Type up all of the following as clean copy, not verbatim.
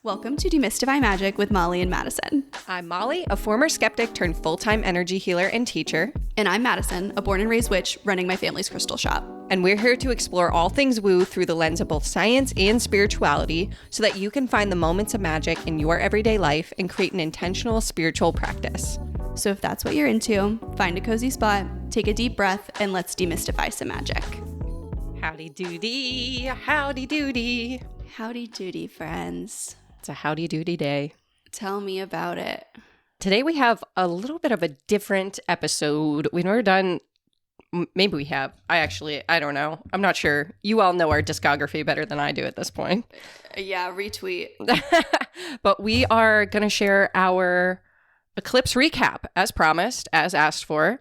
Welcome to Demystify Magic with Molly and Madison. I'm Molly, a former skeptic turned full-time energy healer and teacher. And I'm Madison, a born and raised witch running my family's crystal shop. And we're here to explore all things woo through the lens of both science and spirituality so that you can find the moments of magic in your everyday life and create an intentional spiritual practice. So if that's what you're into, find a cozy spot, take a deep breath, and let's demystify some magic. Howdy doody, howdy doody. Howdy doody, friends. It's a howdy doody day. Tell me about it. Today we have a little bit of a different episode. We've never done, maybe we have. I don't know. I'm not sure. You all know our discography better than I do at this point. Yeah, retweet. But we are going to share our Eclipse recap as promised, as asked for.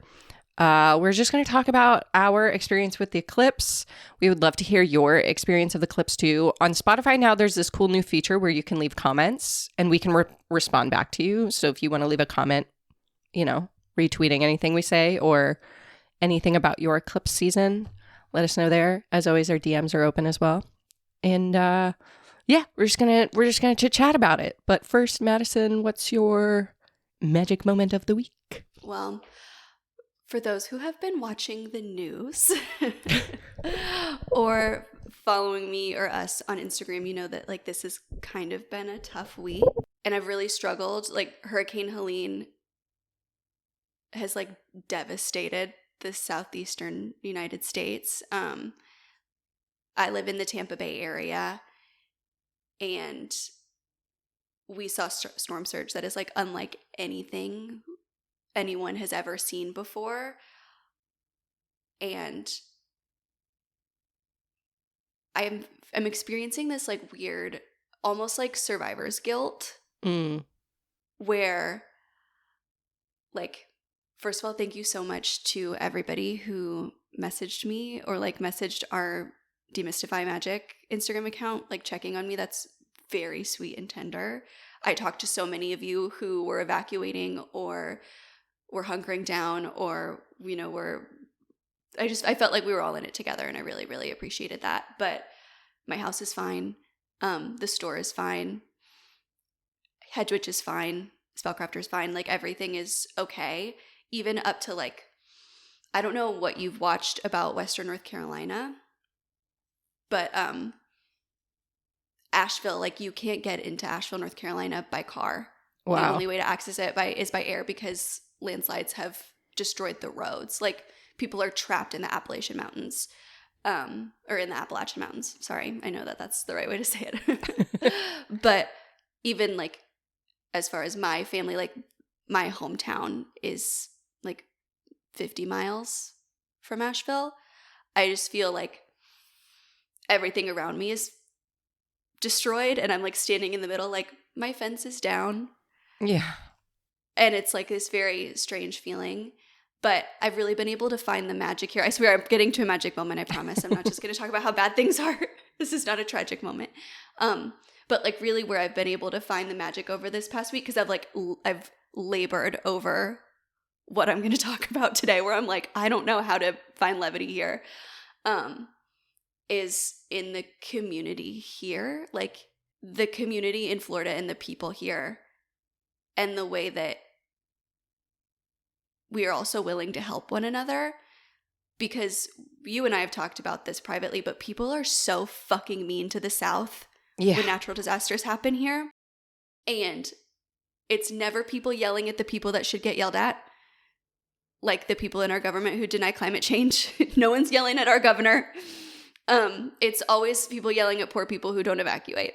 We're just going to talk about our experience with the eclipse. We would love to hear your experience of the eclipse too. On Spotify now, there's this cool new feature where you can leave comments and we can respond back to you. So if you want to leave a comment, retweeting anything we say or anything about your eclipse season, let us know there. As always, our DMs are open as well. And we're just gonna chit chat about it. But first, Madison, what's your magic moment of the week? Well, for those who have been watching the news or following me or us on Instagram, you know that this has kind of been a tough week and I've really struggled. Hurricane Helene has devastated the southeastern United States. I live in the Tampa Bay area and we saw storm surge that is unlike anything anyone has ever seen before. And I'm experiencing this weird, almost survivor's guilt. Where first of all, thank you so much to everybody who messaged me or messaged our Demystify Magic Instagram account, checking on me. That's very sweet and tender. I talked to so many of you who were evacuating or were hunkering down or, I felt like we were all in it together and I really, really appreciated that. But my house is fine. The store is fine. Hedge Witch is fine. Spellcrafter is fine. Everything is okay. Even up to I don't know what you've watched about Western North Carolina, but Asheville, you can't get into Asheville, North Carolina by car. Wow. The only way to access it is by air because landslides have destroyed the roads. People are trapped in the Appalachian Mountains, or in the Appalachian Mountains. Sorry, I know that that's the right way to say it. But even as far as my family, my hometown is 50 miles from Asheville. I just feel everything around me is destroyed and I'm standing in the middle, my fence is down. Yeah. And it's this very strange feeling. But I've really been able to find the magic here. I swear I'm getting to a magic moment, I promise. I'm not just going to talk about how bad things are. This is not a tragic moment. But really where I've been able to find the magic over this past week, because I've labored over what I'm going to talk about today, where I'm I don't know how to find levity here, is in the community here. The community in Florida and the people here. And the way that we are also willing to help one another, because you and I have talked about this privately, but people are so fucking mean to the South when natural disasters happen here. And it's never people yelling at the people that should get yelled at, like the people in our government who deny climate change. No one's yelling at our governor. It's always people yelling at poor people who don't evacuate.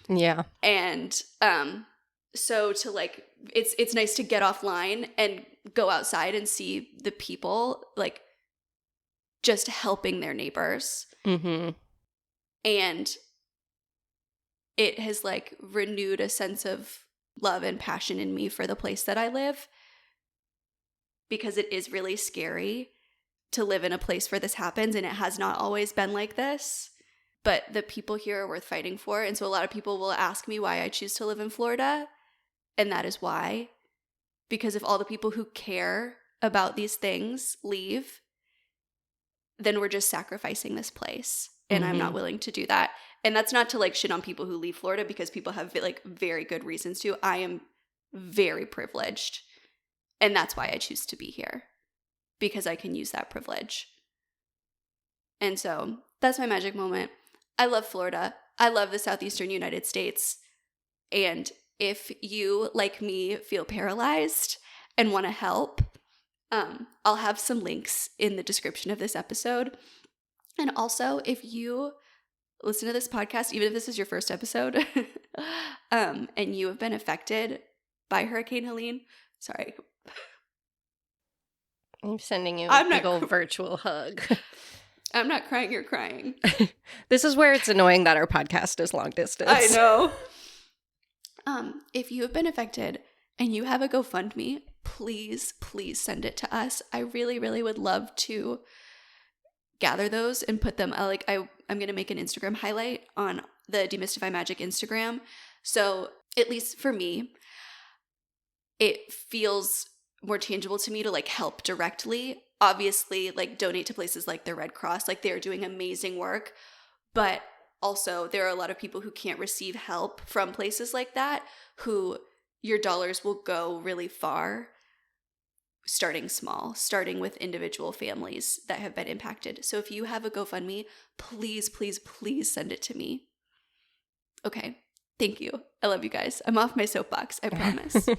Yeah. And so to it's nice to get offline and go outside and see the people just helping their neighbors. Mm-hmm. And it has renewed a sense of love and passion in me for the place that I live, because it is really scary to live in a place where this happens, and it has not always been like this. But the people here are worth fighting for. And so a lot of people will ask me why I choose to live in Florida. And that is why. Because if all the people who care about these things leave, then we're just sacrificing this place. And I'm not willing to do that. And that's not to like shit on people who leave Florida, because people have like very good reasons to. I am very privileged. And that's why I choose to be here, because I can use that privilege. And so that's my magic moment. I love Florida. I love the southeastern United States. And if you, like me, feel paralyzed and want to help, I'll have some links in the description of this episode. And also, if you listen to this podcast, even if this is your first episode, and you have been affected by Hurricane Helene, sorry. I'm sending you a big old virtual hug. I'm not crying, you're crying. This is where it's annoying that our podcast is long distance. I know. If you have been affected and you have a GoFundMe, please send it to us. I really, really would love to gather those and put them, I'm going to make an Instagram highlight on the Demystify Magic Instagram. So at least for me, it feels more tangible to me to like help directly. Obviously, like donate to places like the Red Cross, like they're doing amazing work. But also there are a lot of people who can't receive help from places like that, who your dollars will go really far, starting small, starting with individual families that have been impacted. So if you have a GoFundMe, please send it to me. Okay. Thank you. I love you guys. I'm off my soapbox. I promise.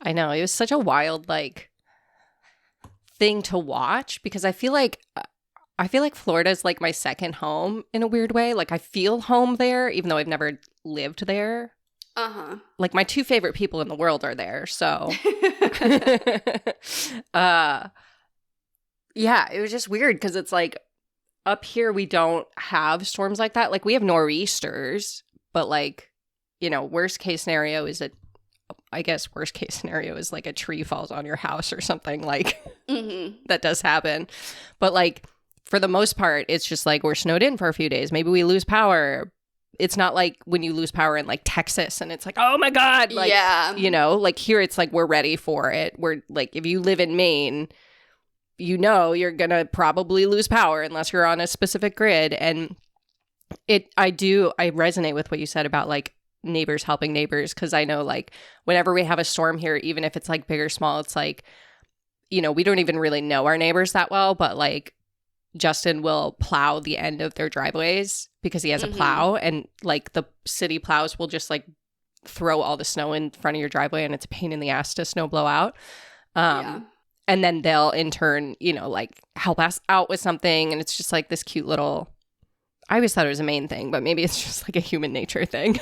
I know. It was such a wild, like, thing to watch, because I feel like Florida is like my second home in a weird way. Like I feel home there, even though I've never lived there. Like my two favorite people in the world are there. So, yeah, it was just weird because it's like up here we don't have storms like that. Like we have nor'easters, but like, you know, worst case scenario is like a tree falls on your house or something, like that does happen. But like for the most part, it's just like we're snowed in for a few days. Maybe we lose power. It's not like when you lose power in like Texas and it's like, oh my God, like, yeah, you know, like here it's like we're ready for it. We're like, if you live in Maine, you know you're going to probably lose power unless you're on a specific grid. And I resonate with what you said about like neighbors helping neighbors, because I know like whenever we have a storm here, even if it's like big or small, it's like, you know, we don't even really know our neighbors that well, but like Justin will plow the end of their driveways because he has a plow, and like the city plows will just like throw all the snow in front of your driveway, and it's a pain in the ass to snow blow out. And then they'll in turn, you know, like help us out with something, and it's just like this cute little, I always thought it was a Maine thing, but maybe it's just like a human nature thing.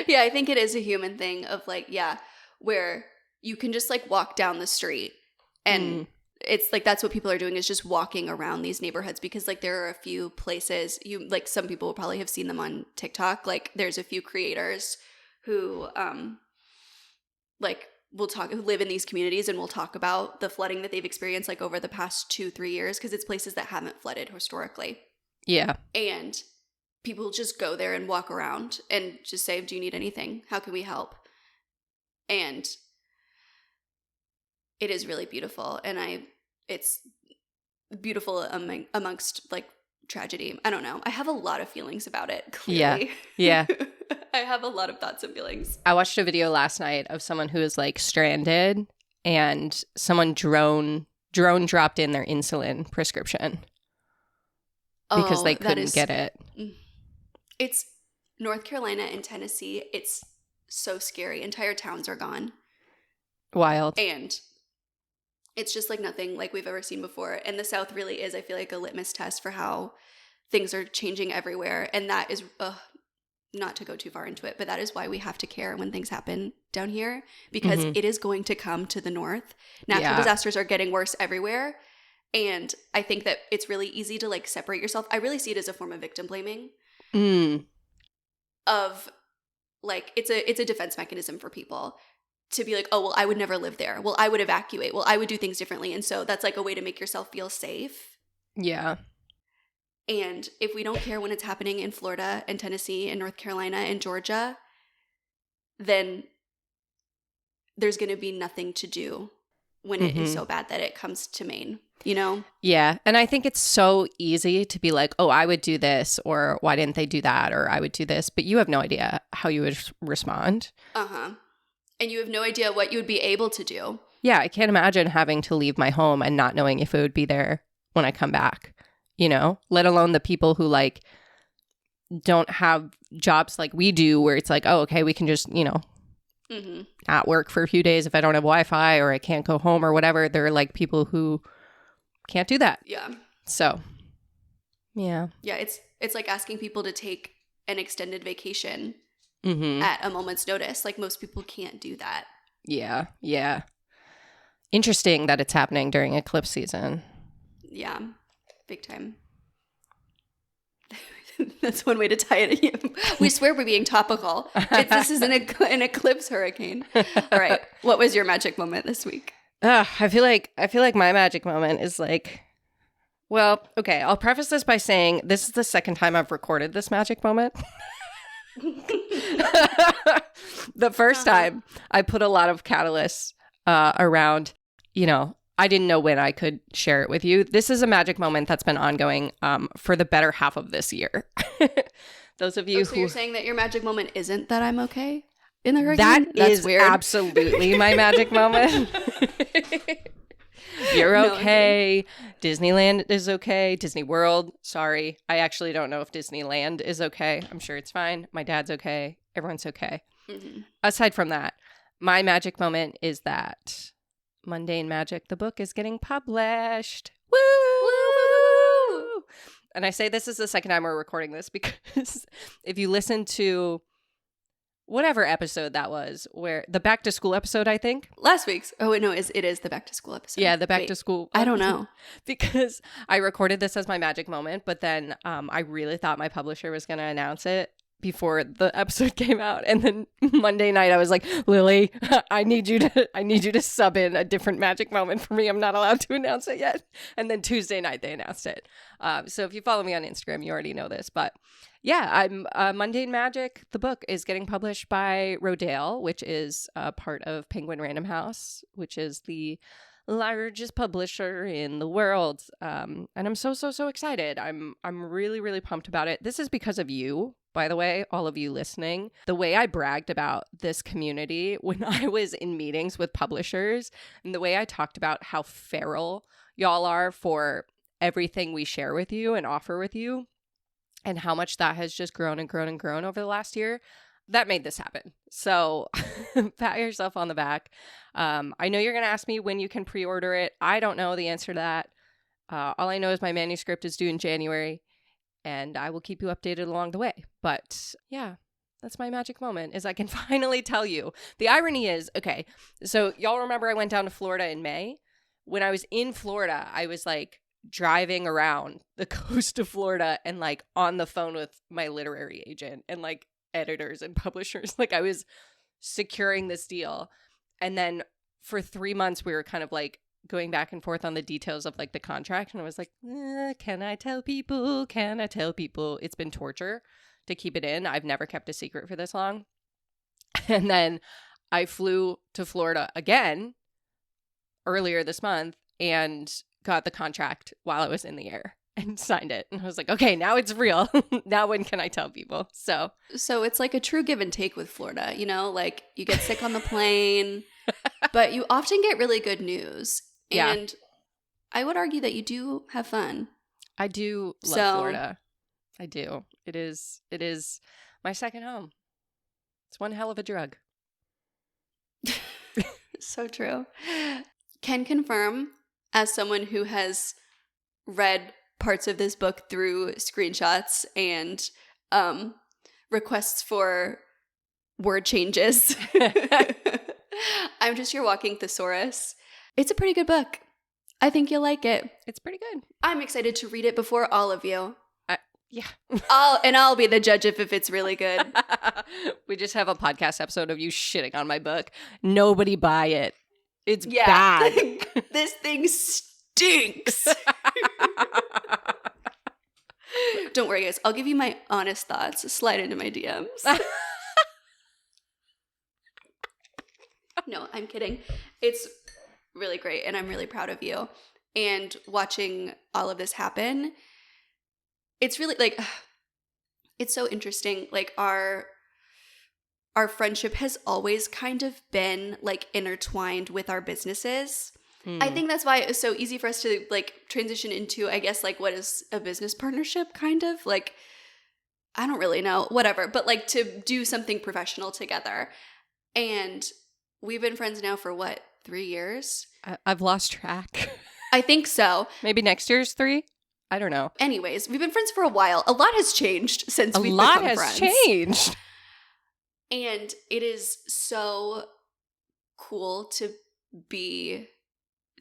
Yeah, I think it is a human thing of like, yeah, where you can just like walk down the street and it's like that's what people are doing, is just walking around these neighborhoods, because like there are a few places, you like some people will probably have seen them on TikTok, like there's a few creators who like who live in these communities and will talk about the flooding that they've experienced like over the past 2-3 years, because it's places that haven't flooded historically. Yeah. And people just go there and walk around and just say, do you need anything? How can we help? And it is really beautiful. And it's beautiful amongst like tragedy. I don't know. I have a lot of feelings about it, clearly. Yeah. I have a lot of thoughts and feelings. I watched a video last night of someone who is like stranded, and someone drone dropped in their insulin prescription because they couldn't get it. It's North Carolina and Tennessee. It's so scary. Entire towns are gone. Wild. And it's just like nothing like we've ever seen before. And the South really is, I feel like, a litmus test for how things are changing everywhere. And that is, not to go too far into it, but that is why we have to care when things happen down here, because it is going to come to the North. Natural disasters are getting worse everywhere. And I think that it's really easy to like separate yourself. I really see it as a form of victim blaming. Of like, it's a defense mechanism for people to be like, oh, well, I would never live there. Well, I would evacuate. Well, I would do things differently. And so that's like a way to make yourself feel safe. Yeah. And if we don't care when it's happening in Florida and Tennessee and North Carolina and Georgia, then there's going to be nothing to do when it is so bad that it comes to Maine. you know? Yeah. And I think it's so easy to be like, oh, I would do this, or why didn't they do that, or I would do this. But you have no idea how you would respond. Uh-huh. And you have no idea what you would be able to do. Yeah. I can't imagine having to leave my home and not knowing if it would be there when I come back, you know, let alone the people who like don't have jobs like we do where it's like, oh, okay, we can just, you know, not work for a few days if I don't have Wi-Fi or I can't go home or whatever. They're like people who can't do that. Yeah. So, yeah. Yeah, it's like asking people to take an extended vacation at a moment's notice. Like most people can't do that. Yeah. Yeah. Interesting that it's happening during eclipse season. Yeah. Big time. That's one way to tie it in. We swear we're being topical. This is an eclipse hurricane. All right. What was your magic moment this week? I feel like my magic moment is like, well, okay, I'll preface this by saying this is the second time I've recorded this magic moment. The first time I put a lot of catalysts around, you know, I didn't know when I could share it with you. This is a magic moment that's been ongoing for the better half of this year. Those of you so you're saying that your magic moment isn't that I'm okay in the hurricane? That's is weird. Absolutely my magic moment. You're okay. No, Disneyland is okay. Disney World, sorry. I actually don't know if Disneyland is okay. I'm sure it's fine. My dad's okay. Everyone's okay. Aside from that, my magic moment is that Mundane Magic, the book, is getting published. Woo! Woo! And I say this is the second time we're recording this because if you listen to whatever episode that was, where the back to school episode, I think. Last week's. Oh, wait, no, it is the back to school episode. Yeah, the back to school. I don't know. Because I recorded this as my magic moment, but then I really thought my publisher was going to announce it before the episode came out. And then Monday night I was like, Lily, I need you to sub in a different magic moment for me. I'm not allowed to announce it yet. And then Tuesday night they announced it. So if you follow me on Instagram, you already know this. But yeah, I'm Mundane Magic, the book, is getting published by Rodale, which is part of Penguin Random House, which is the largest publisher in the world. And I'm so excited. I'm really, really pumped about it. This is because of you, by the way, all of you listening. The way I bragged about this community when I was in meetings with publishers, and the way I talked about how feral y'all are for everything we share with you and offer with you, and how much that has just grown and grown and grown over the last year, that made this happen. So pat yourself on the back. I know you're going to ask me when you can pre-order it. I don't know the answer to that. All I know is my manuscript is due in January, and I will keep you updated along the way. But yeah, that's my magic moment, is I can finally tell you. The irony is, okay, so y'all remember I went down to Florida in May? When I was in Florida, I was like driving around the coast of Florida and like on the phone with my literary agent and like editors and publishers. Like I was securing this deal. And then for 3 months, we were kind of like going back and forth on the details of like the contract. And I was like, can I tell people? Can I tell people? It's been torture to keep it in. I've never kept a secret for this long. And then I flew to Florida again earlier this month and got the contract while I was in the air and signed it. And I was like, okay, now it's real. Now when can I tell people? So it's like a true give and take with Florida, you know, like you get sick on the plane, but you often get really good news. Yeah. And I would argue that you do have fun. I do love Florida. I do. It is my second home. It's one hell of a drug. So true. Can confirm, as someone who has read parts of this book through screenshots and requests for word changes, I'm just your walking thesaurus. It's a pretty good book. I think you'll like it. It's pretty good. I'm excited to read it before all of you. Yeah. I'll be the judge if it's really good. We just have a podcast episode of you shitting on my book. Nobody buy it. It's bad. This thing stinks. Don't worry, guys. I'll give you my honest thoughts. Slide into my DMs. No, I'm kidding. It's really great, and I'm really proud of you. and watching all of this happen, it's really like, it's so interesting. Like our friendship has always kind of been like intertwined with our businesses. I think that's why it was so easy for us to like transition into, I guess, like what is a business partnership kind of like, I don't really know, whatever, but like to do something professional together. And we've been friends now for what, 3 years? I've lost track. I think so. Maybe next year's 3? I don't know. Anyways, we've been friends for a while. A lot has changed since we've become friends. A lot has changed. And it is so cool to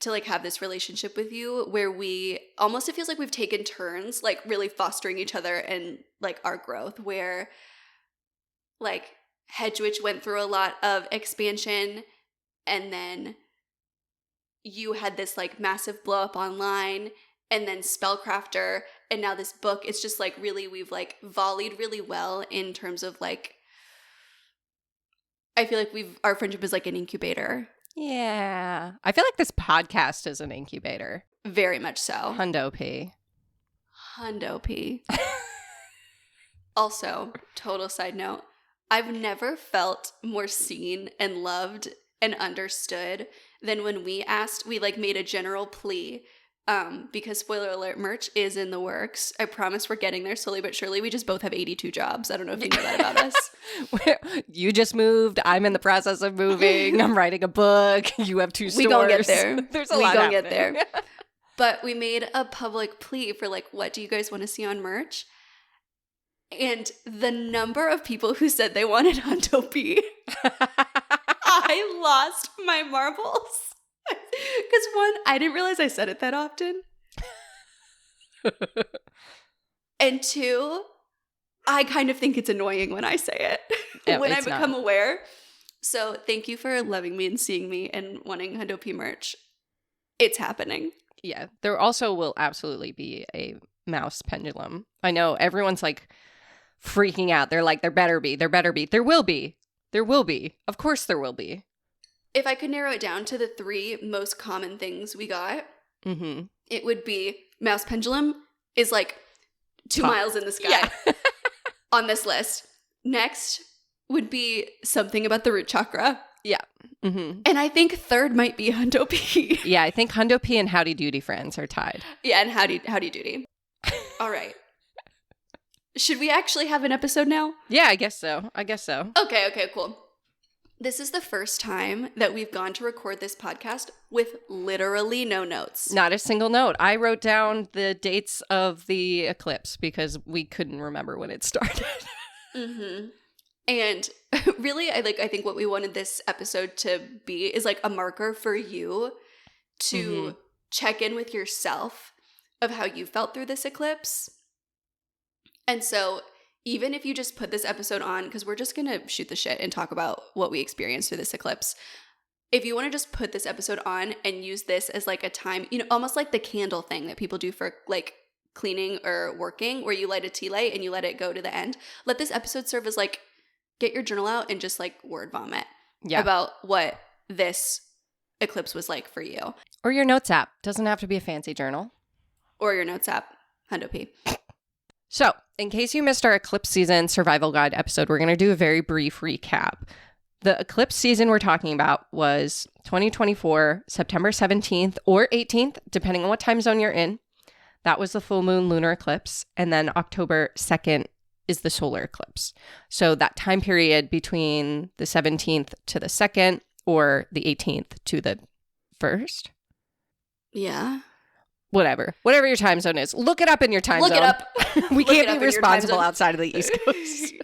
like have this relationship with you where we almost, it feels like we've taken turns like really fostering each other and like our growth, where like Hedgewitch went through a lot of expansion, and then you had this like massive blow up online, and then Spellcrafter, and now this book. It's just like really, we've like volleyed really well in terms of like, I feel like our friendship is like an incubator. Yeah. I feel like this podcast is an incubator. Very much so. Hundo P. Also, total side note, I've never felt more seen and loved and understood than when we like made a general plea, because spoiler alert, merch is in the works. I promise we're getting there slowly but surely. We just both have 82 jobs. I don't know if you know that about us. You just moved. I'm in the process of moving. I'm writing a book. You have 2 stores. We gonna get there. There's a lot happening. Get there. But we made a public plea for like, what do you guys want to see on merch? And the number of people who said they wanted Hundo P, I lost my marbles. Because one, I didn't realize I said it that often. And 2, I kind of think it's annoying when I say it, when I become aware. So thank you for loving me and seeing me and wanting Hundo P merch. It's happening. Yeah. There also will absolutely be a mouse pendulum. I know everyone's like freaking out. They're like, there better be. There will be. Of course there will be. If I could narrow it down to the 3 most common things we got, it would be mouse pendulum is like 2 miles in the sky on this list. Next would be something about the root chakra. Yeah. And I think 3rd might be Hundo P. Yeah, I think Hundo P and Howdy Doody Friends are tied. Yeah, and Howdy Doody. All right. Should we actually have an episode now? Yeah, I guess so. Okay, cool. This is the first time that we've gone to record this podcast with literally no notes. Not a single note. I wrote down the dates of the eclipse because we couldn't remember when it started. And really, I think what we wanted this episode to be is like a marker for you to check in with yourself of how you felt through this eclipse. And so even if you just put this episode on, because we're just going to shoot the shit and talk about what we experienced through this eclipse. If you want to just put this episode on and use this as like a time, almost like the candle thing that people do for like cleaning or working, where you light a tea light and you let it go to the end. Let this episode serve as like, get your journal out and just like word vomit about what this eclipse was like for you. Or your notes app. Doesn't have to be a fancy journal. Or your notes app. Hundo P. So, in case you missed our eclipse season survival guide episode, we're going to do a very brief recap. The eclipse season we're talking about was 2024, September 17th or 18th, depending on what time zone you're in. That was the full moon lunar eclipse. And then October 2nd is the solar eclipse. So that time period between the 17th to the 2nd or the 18th to the 1st. Yeah. Whatever your time zone is. Look it up in your time zone. Look it up. We can't be responsible outside of the East Coast.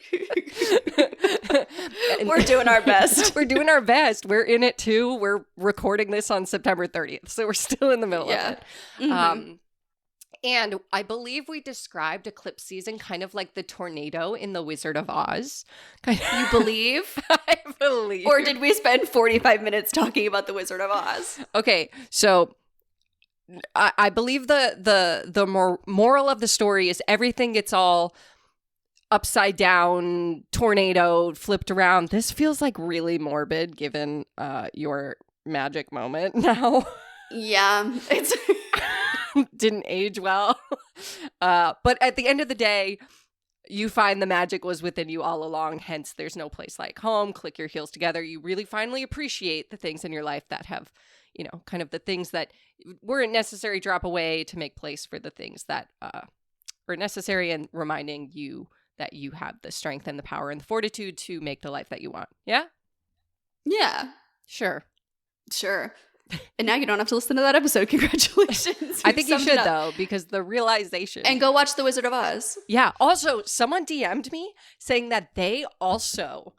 We're doing our best. We're doing our best. We're in it too. We're recording this on September 30th. So we're still in the middle of it. And I believe we described eclipse season kind of like the tornado in The Wizard of Oz. You believe? I believe. Or did we spend 45 minutes talking about The Wizard of Oz? Okay, so I believe the moral of the story is everything gets all upside down, tornado, flipped around. This feels like really morbid given your magic moment now. Yeah, it's Didn't age well. But at the end of the day, you find the magic was within you all along. Hence, there's no place like home. Click your heels together. You really finally appreciate the things in your life that have, kind of the things that weren't necessary drop away to make place for the things that are necessary, and reminding you that you have the strength and the power and the fortitude to make the life that you want. Yeah? yeah, Sure. And now you don't have to listen to that episode. Congratulations. I think you should, though, because the realization. And go watch The Wizard of Oz. Yeah. Also, someone DM'd me saying that they also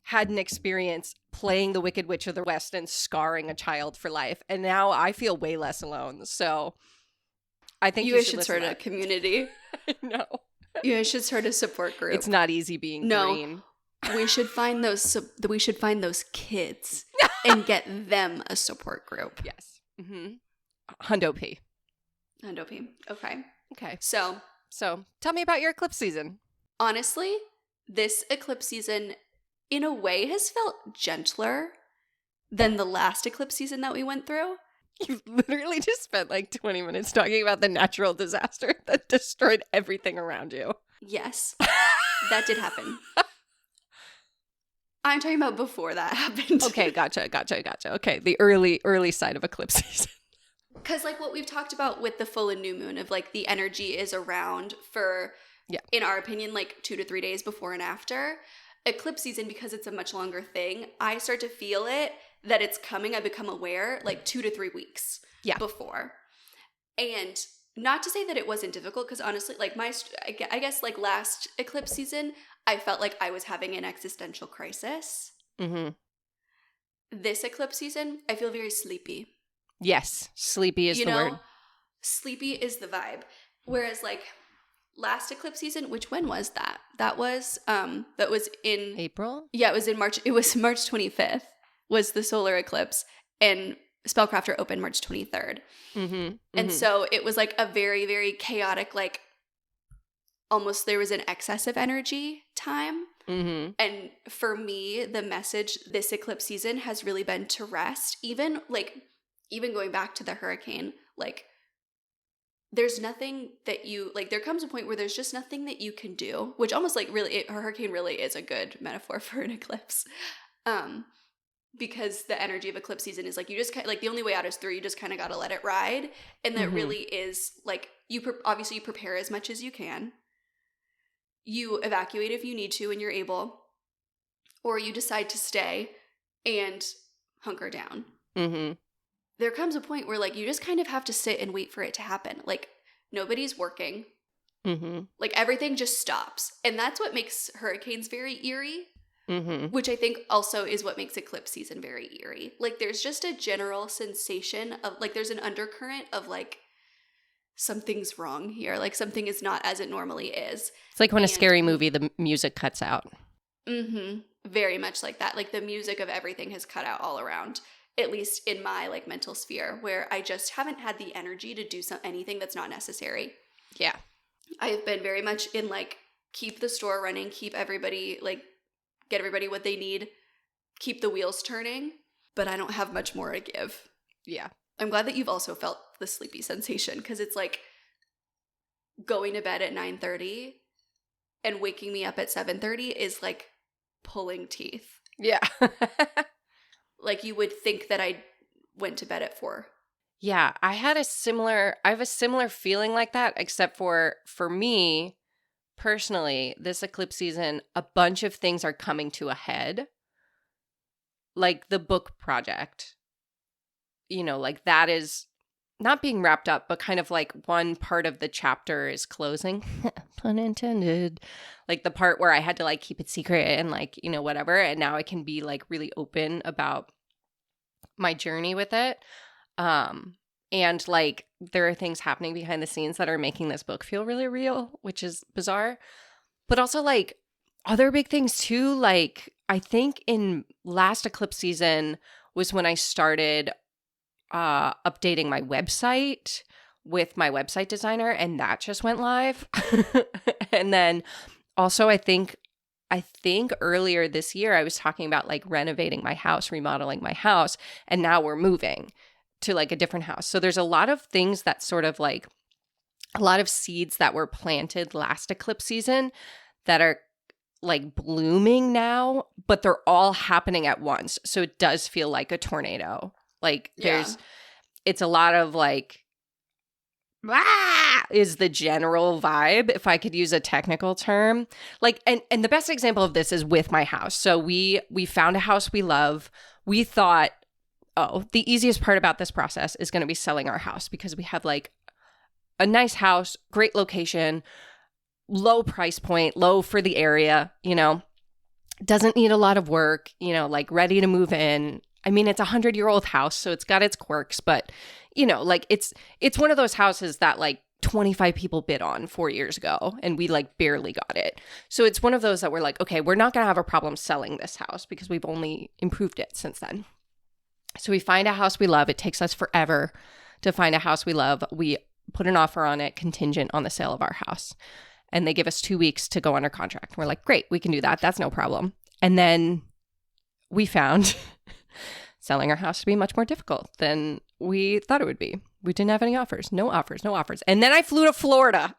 had an experience playing the Wicked Witch of the West and scarring a child for life. And now I feel way less alone. So I think you should start a community. No. You guys should start a support group. It's not easy being green. We should find those kids and get them a support group. Yes. Hundo P. Okay. So tell me about your eclipse season. Honestly, this eclipse season, in a way, has felt gentler than the last eclipse season that we went through. You literally just spent like 20 minutes talking about the natural disaster that destroyed everything around you. Yes, that did happen. I'm talking about before that happened. Okay, gotcha. Okay, the early side of eclipse season. Because like what we've talked about with the full and new moon of like the energy is around for, in our opinion, like 2 to 3 days before and after. Eclipse season, because it's a much longer thing, I start to feel it, that it's coming. I become aware like 2 to 3 weeks before. And not to say that it wasn't difficult, because honestly, like I guess like last eclipse season, I felt like I was having an existential crisis. Mm-hmm. This eclipse season, I feel very sleepy. Yes, sleepy is the word. Sleepy is the vibe. Whereas like last eclipse season, when was that? That was in April? Yeah, it was in March. It was March 25th was the solar eclipse, and Spellcrafter opened March 23rd. Mm-hmm. And so it was like a very, very chaotic, like almost there was an excess of energy time. Mm-hmm. And for me, the message this eclipse season has really been to rest. Even going back to the hurricane, like there's nothing that you, like there comes a point where there's just nothing that you can do, which almost like really, a hurricane really is a good metaphor for an eclipse. Because the energy of eclipse season is like, you just like the only way out is through, you just kind of got to let it ride. And that really is like, obviously you prepare as much as you can. You evacuate if you need to and you're able, or you decide to stay and hunker down. Mm-hmm. There comes a point where like you just kind of have to sit and wait for it to happen. Like nobody's working. Mm-hmm. Like everything just stops. And that's what makes hurricanes very eerie. Mm-hmm. Which I think also is what makes eclipse season very eerie. Like there's just a general sensation of like there's an undercurrent of like something's wrong here. Like something is not as it normally is. It's like when a scary movie, the music cuts out. Mm-hmm. Very much like that. Like the music of everything has cut out all around. At least in my like mental sphere, where I just haven't had the energy to do anything that's not necessary. Yeah. I've been very much in like keep the store running, keep everybody like get everybody what they need, keep the wheels turning, but I don't have much more to give. Yeah. I'm glad that you've also felt the sleepy sensation, because it's like going to bed at 9:30 and waking me up at 7:30 is like pulling teeth. Yeah. Like you would think that I went to bed at 4. Yeah, I have a similar feeling like that, except for me, personally, this eclipse season, a bunch of things are coming to a head. Like the book project, like that is not being wrapped up, but kind of like one part of the chapter is closing, pun intended. Like the part where I had to like keep it secret and like, whatever. And now I can be like really open about my journey with it. And like there are things happening behind the scenes that are making this book feel really real, which is bizarre. But also like other big things too. Like I think in last eclipse season was when I started updating my website with my website designer, and that just went live. And then also I think earlier this year I was talking about like renovating my house, remodeling my house, and now we're moving to like a different house. So there's a lot of things that sort of like a lot of seeds that were planted last eclipse season that are like blooming now, but they're all happening at once. So it does feel like a tornado. Like it's a lot of like, is the general vibe, if I could use a technical term. Like, and the best example of this is with my house. So we found a house we love. We thought, oh, the easiest part about this process is going to be selling our house because we have like a nice house, great location, low price point, low for the area, you know, doesn't need a lot of work, you know, like ready to move in. I mean, it's a 100-year-old house, so it's got its quirks, but you know, like it's one of those houses that like 25 people bid on 4 years ago and we like barely got it. So it's one of those that we're like, okay, we're not going to have a problem selling this house because we've only improved it since then. So we find a house we love. It takes us forever to find a house we love. We put an offer on it contingent on the sale of our house. And they give us 2 weeks to go under contract. We're like, great, we can do that. That's no problem. And then we found selling our house to be much more difficult than we thought it would be. We didn't have any offers. No offers. And then I flew to Florida.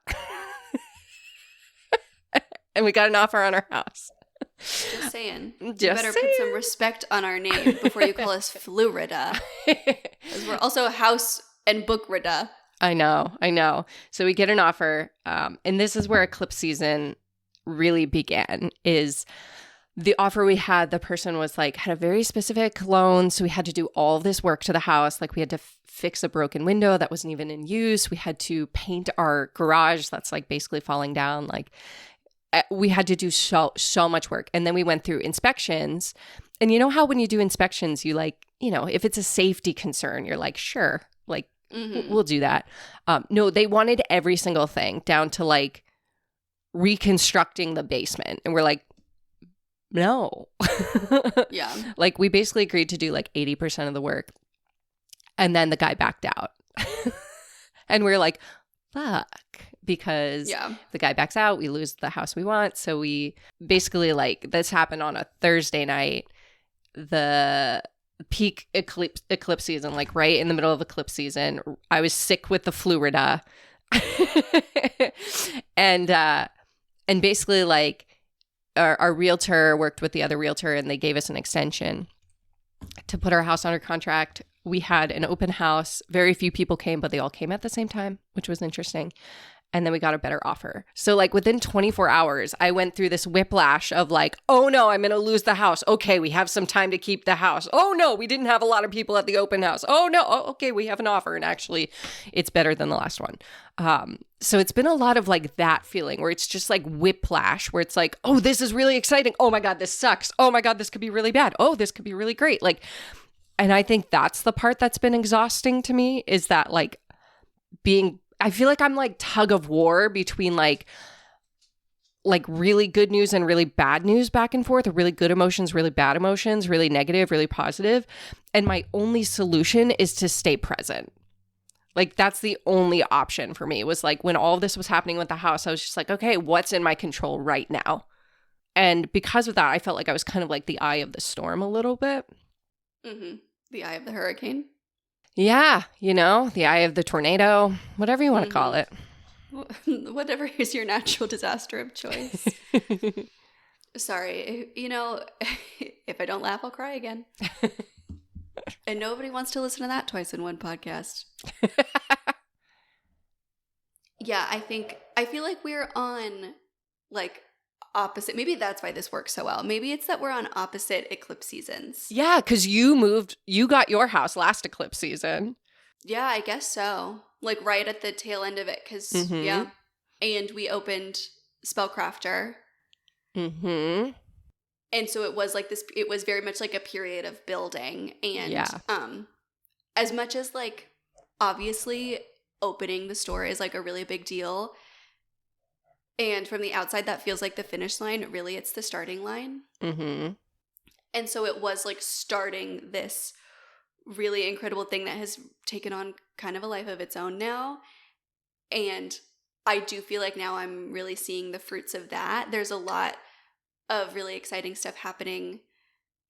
And we got an offer on our house. Just saying. You better put some respect on our name before you call us Florida. Because we're also house and book Rida. I know. So we get an offer, and this is where eclipse season really began, is the offer we had, the person was like, had a very specific loan, so we had to do all this work to the house. Like we had to fix a broken window that wasn't even in use. We had to paint our garage that's like basically falling down. Like we had to do so much work. And then we went through inspections. And you know how when you do inspections, you like, you know, if it's a safety concern, you're like, sure, like, we'll do that. No, they wanted every single thing down to like reconstructing the basement. And we're like, no. Yeah. Like we basically agreed to do like 80% of the work. And then the guy backed out. And we're like, fuck. Because the guy backs out, we lose the house we want. So we basically like, this happened on a Thursday night. The peak eclipse season, like right in the middle of eclipse season. I was sick with the Florida. and basically like our realtor worked with the other realtor and they gave us an extension to put our house under contract. We had an open house. Very few people came, but they all came at the same time, which was interesting. And then we got a better offer. So like within 24 hours, I went through this whiplash of like, oh no, I'm going to lose the house. Okay, we have some time to keep the house. Oh no, we didn't have a lot of people at the open house. Oh no, okay, we have an offer. And actually, it's better than the last one. So it's been a lot of like that feeling where it's just like whiplash, where it's like, oh, this is really exciting. Oh my God, this sucks. Oh my God, this could be really bad. Oh, this could be really great. Like, and I think that's the part that's been exhausting to me, is that like I feel like I'm like tug of war between like really good news and really bad news back and forth, or really good emotions, really bad emotions, really negative, really positive. And my only solution is to stay present. Like that's the only option for me, was like when all of this was happening with the house, I was just like, okay, what's in my control right now? And because of that, I felt like I was kind of like the eye of the storm a little bit. Mm-hmm. The eye of the hurricane. Yeah, you know, the eye of the tornado, whatever you want to call it. Whatever is your natural disaster of choice. Sorry, you know, if I don't laugh, I'll cry again. And nobody wants to listen to that twice in one podcast. Yeah, I feel like we're on like opposite. Maybe that's why this works so well. Maybe it's that we're on opposite eclipse seasons. Yeah, because you got your house last eclipse season. Yeah, I guess so. Like right at the tail end of it, because yeah. And we opened Spellcrafter. Mm-hmm. And so it was like this, it was very much like a period of building. And as much as like obviously opening the store is like a really big deal, and from the outside that feels like the finish line, really it's the starting line. Mm-hmm. And so it was like starting this really incredible thing that has taken on kind of a life of its own now. And I do feel like now I'm really seeing the fruits of that. There's a lot of really exciting stuff happening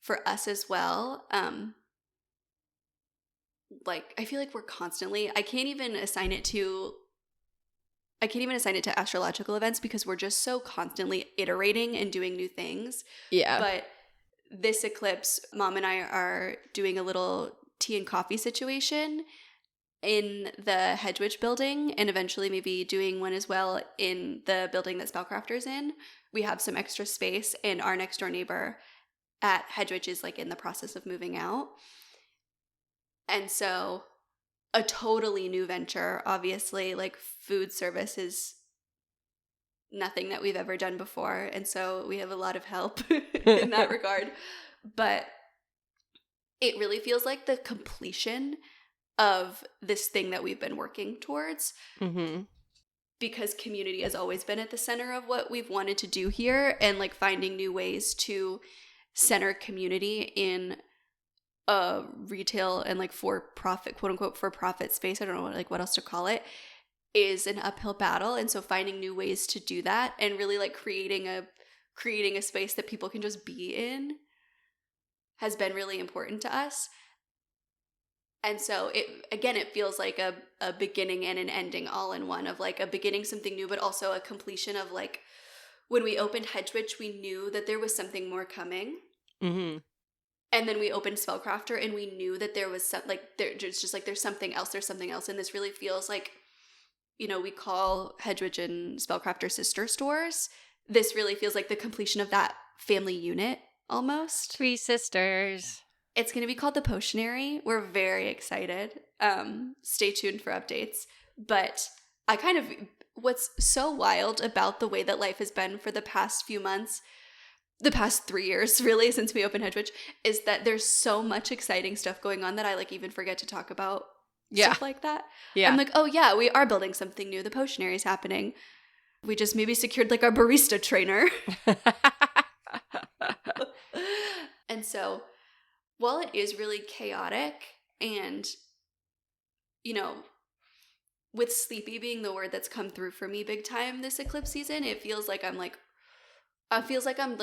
for us as well. like, I feel like we're constantly, I can't even assign it to astrological events because we're just so constantly iterating and doing new things. Yeah. But this eclipse, Mom and I are doing a little tea and coffee situation in the Hedwig building, and eventually maybe doing one as well in the building that Spellcrafter's in. We have some extra space, and our next door neighbor at Hedwig is like in the process of moving out. And so a totally new venture, obviously, like food service is nothing that we've ever done before. And so we have a lot of help in that regard. But it really feels like the completion of this thing that we've been working towards. Mm-hmm. Because community has always been at the center of what we've wanted to do here, and like finding new ways to center community in a retail and like for-profit, quote unquote, for-profit space, I don't know what else to call it, is an uphill battle. And so finding new ways to do that and really like creating a space that people can just be in has been really important to us. And so it feels like a beginning and an ending all in one, of like a beginning, something new, but also a completion of like, when we opened Hedwig, we knew that there was something more coming. Mm-hmm. And then we opened Spellcrafter and we knew that there was there's something else. And this really feels like, you know, we call Hedwig and Spellcrafter sister stores. This really feels like the completion of that family unit almost. 3 sisters. It's going to be called the Potionary. We're very excited. Stay tuned for updates. But what's so wild about the way that life has been for the past few months, the past 3 years really, since we opened Hedwig, is that there's so much exciting stuff going on that I like even forget to talk about stuff like that. Yeah. I'm like, oh yeah, we are building something new. The Potionary is happening. We just maybe secured like our barista trainer. And so while it is really chaotic, and, you know, with sleepy being the word that's come through for me big time this eclipse season, it feels like I'm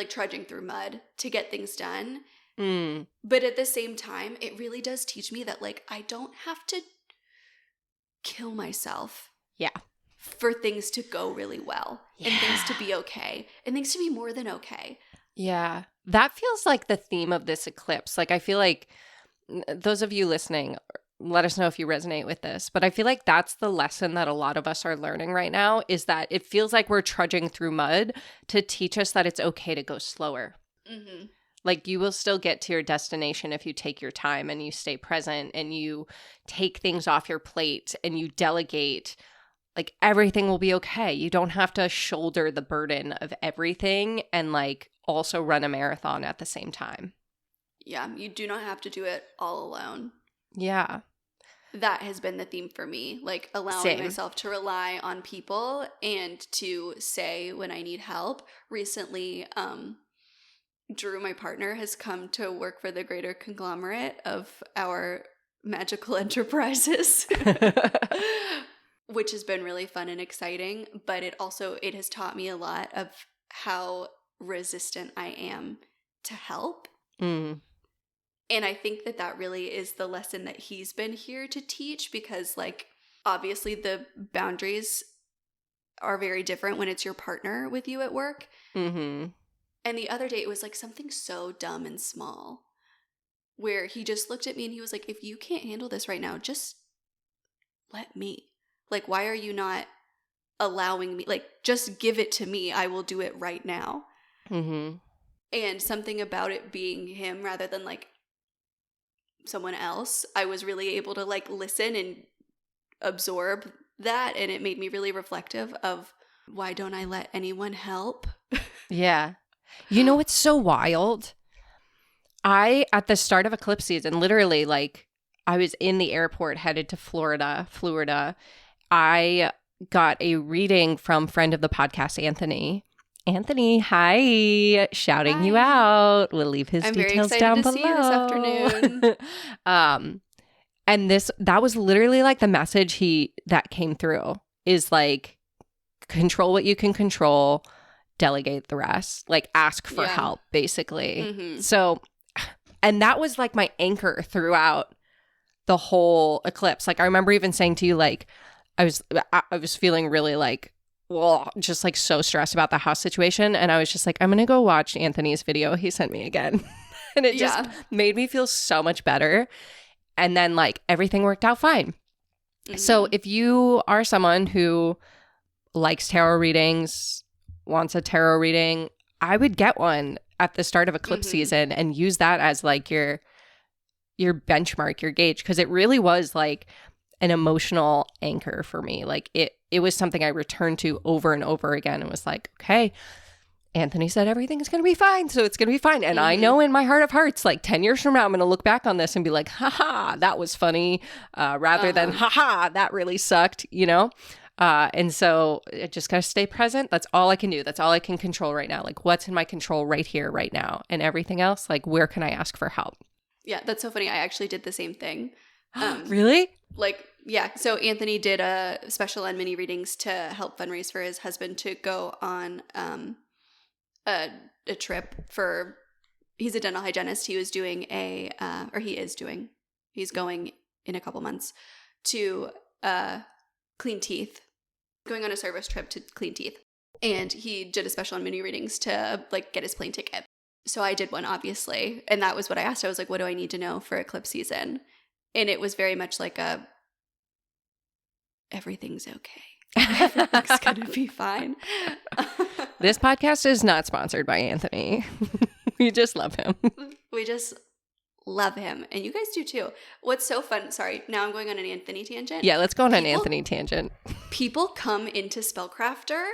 trudging through mud to get things done. Mm. But at the same time, it really does teach me that like I don't have to kill myself. Yeah. For things to go really well, and things to be okay, and things to be more than okay. Yeah. That feels like the theme of this eclipse. Like, I feel like those of you listening, let us know if you resonate with this. But I feel like that's the lesson that a lot of us are learning right now, is that it feels like we're trudging through mud to teach us that it's okay to go slower. Mm-hmm. Like, you will still get to your destination if you take your time and you stay present and you take things off your plate and you delegate. Like, everything will be okay. You don't have to shoulder the burden of everything and like also run a marathon at the same time. Yeah, you do not have to do it all alone. Yeah. That has been the theme for me, like allowing myself to rely on people and to say when I need help. Recently, Drew, my partner, has come to work for the greater conglomerate of our magical enterprises, which has been really fun and exciting. But it has taught me a lot of how resistant I am to help. Mm. And I think that really is the lesson that he's been here to teach, because like obviously the boundaries are very different when it's your partner with you at work. Mm-hmm. And the other day it was like something so dumb and small where he just looked at me and he was like, if you can't handle this right now, just let me. Like, why are you not allowing me? Like, just give it to me. I will do it right now. Mm-hmm. And something about it being him rather than like someone else, I was really able to like listen and absorb that. And it made me really reflective of, why don't I let anyone help? Yeah. You know, it's so wild. At the start of eclipse season, literally, like, I was in the airport headed to Florida. I got a reading from friend of the podcast, Anthony. Anthony, hi. Shouting you out. We'll leave his details down below. I'm very excited to see you this afternoon. And that was literally like the message that came through, is like, control what you can control, delegate the rest, like ask for help, basically. Mm-hmm. So, and that was like my anchor throughout the whole eclipse. Like I remember even saying to you, like I was feeling really like, well, just like so stressed about the house situation, and I was just like, I'm gonna go watch Anthony's video he sent me again. And it just made me feel so much better. And then like everything worked out fine. So if you are someone who likes tarot readings, wants a tarot reading, I would get one at the start of eclipse season and use that as like your benchmark, your gauge, because it really was like an emotional anchor for me. Like it was something I returned to over and over again and was like, okay, Anthony said everything is going to be fine, so it's going to be fine. And I know in my heart of hearts, like 10 years from now, I'm going to look back on this and be like, haha, that was funny, rather than, haha, that really sucked, you know? And so I just got to stay present. That's all I can do. That's all I can control right now. Like what's in my control right here, right now, and everything else, like where can I ask for help? Yeah, that's so funny. I actually did the same thing. Really? Like, yeah. So Anthony did a special and mini readings to help fundraise for his husband to go on a trip for, he's a dental hygienist. He was doing he's going in a couple months to clean teeth, going on a service trip to clean teeth. And he did a special and mini readings to like get his plane ticket. So I did one, obviously. And that was what I asked. I was like, what do I need to know for eclipse season? And it was very much like everything's okay. Everything's going to be fine. This podcast is not sponsored by Anthony. We just love him. We just love him. And you guys do too. What's so fun, sorry, now I'm going on an Anthony tangent. Yeah, let's go on an Anthony tangent. People come into Spellcrafter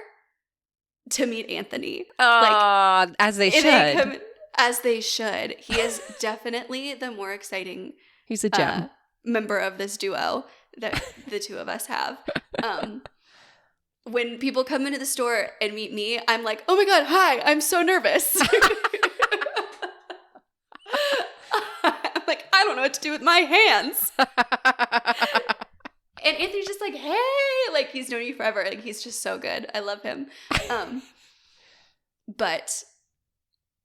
to meet Anthony. As they should. As they should. He is definitely the more exciting He's a gem. Member of this duo that the two of us have. When people come into the store and meet me, I'm like, oh my God, hi, I'm so nervous. I'm like, I don't know what to do with my hands. And Anthony's just like, hey, like he's known you forever. Like he's just so good. I love him. But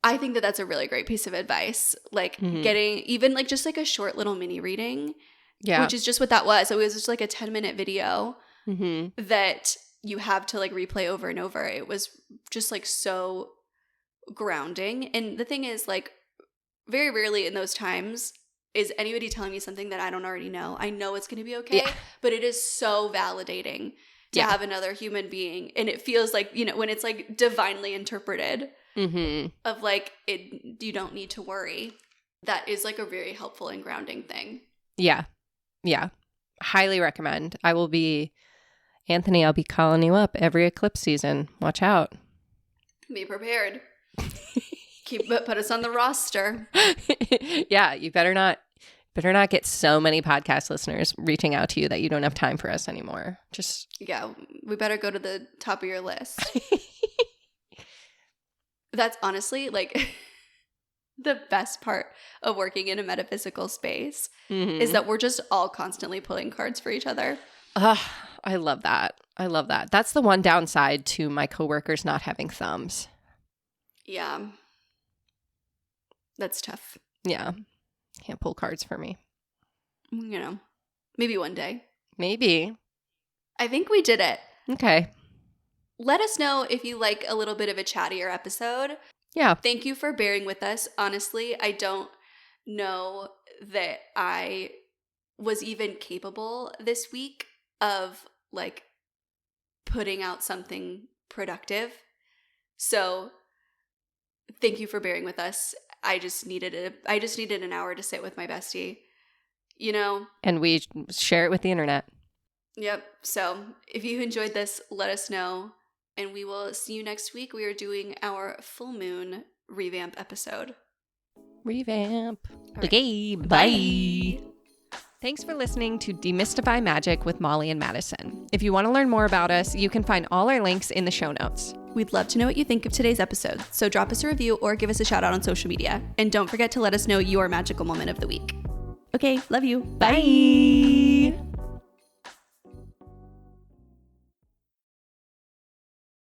I think that that's a really great piece of advice. Like getting even like just like a short little mini reading, which is just what that was. So it was just like a 10-minute video that you have to like replay over and over. It was just like so grounding. And the thing is like very rarely in those times is anybody telling me something that I don't already know. I know it's going to be okay, but it is so validating to have another human being. And it feels like, you know, when it's like divinely interpreted of like, you don't need to worry. That is like a very helpful and grounding thing. Yeah. Yeah. Highly recommend. Anthony, I'll be calling you up every eclipse season. Watch out. Be prepared. Put us on the roster. Yeah, you better not get so many podcast listeners reaching out to you that you don't have time for us anymore. We better go to the top of your list. That's honestly like the best part of working in a metaphysical space is that we're just all constantly pulling cards for each other. I love that. That's the one downside to my coworkers not having thumbs. Yeah. That's tough. Yeah. Can't pull cards for me. You know, maybe one day. Maybe. I think we did it. Okay. Let us know if you like a little bit of a chattier episode. Yeah. Thank you for bearing with us. Honestly, I don't know that I was even capable this week of like putting out something productive. So thank you for bearing with us. I just needed an hour to sit with my bestie, you know? And we share it with the internet. Yep. So if you enjoyed this, let us know. And we will see you next week. We are doing our full moon revamp episode. Revamp. Right. Okay. Bye. Thanks for listening to Demystify Magic with Molly and Madison. If you want to learn more about us, you can find all our links in the show notes. We'd love to know what you think of today's episode, so drop us a review or give us a shout out on social media. And don't forget to let us know your magical moment of the week. Okay, love you. Bye.